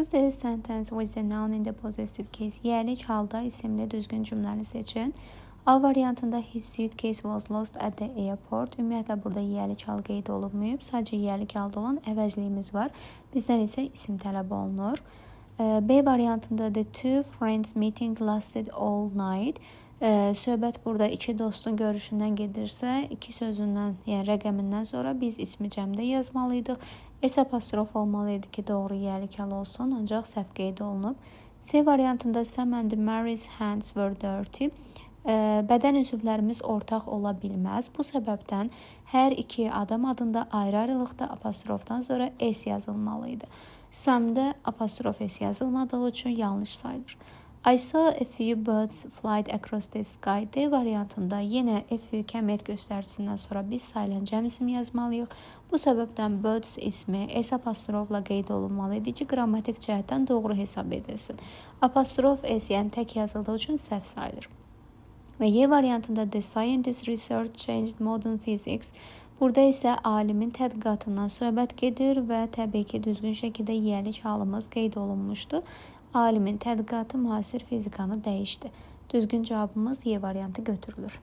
Choose the sentence with the noun in the possessive case. Yerlik halda isimli düzgün cümləni seçin. A variantında his suitcase was lost at the airport. Ümumiyyətlə burada yerlik hal qeyd olunmayıb. Sadəcə yerlik halda olan əvəzliyimiz var. Bizdən isə isim tələb olunur. B variantında the two friends meeting lasted all night. Söhbət burada iki dostun görüşündən gedirsə, iki sözündən, yəni rəqəmindən sonra biz ismi cəmdə yazmalıydıq. S apostrof olmalıydı ki, doğru yerlik hal olsun, ancaq səhv qeyd olunub. C variantında Sam and Mary's hands were dirty. Bədən üzvlərimiz ortaq ola bilməz. Bu səbəbdən hər iki adam adında ayrı-ayrılıqda apostrofdan sonra S yazılmalıydı. Sam'da apostrof S yazılmadığı üçün yanlış sayılır. I saw a few birds flight across the sky. D variantında yenə a few kəmiyyət göstəricisindən sonra biz sayılan cəm ismi yazmalıyıq. Bu səbəbdən birds ismi S apostrofla qeyd olunmalıydı ki, qrammatik cəhətdən doğru hesab edilsin. Apostrof S, yəni tək yazıldığı üçün səhv sayılır. Və Y variantında the scientist research changed modern physics. Burada isə alimin tədqiqatından söhbət gedir və təbii ki, düzgün şəkildə yerlik halımız qeyd olunmuşdu. Alimin tədqiqatı müasir fizikanı dəyişdi. Düzgün cavabımız Y variantı götürülür.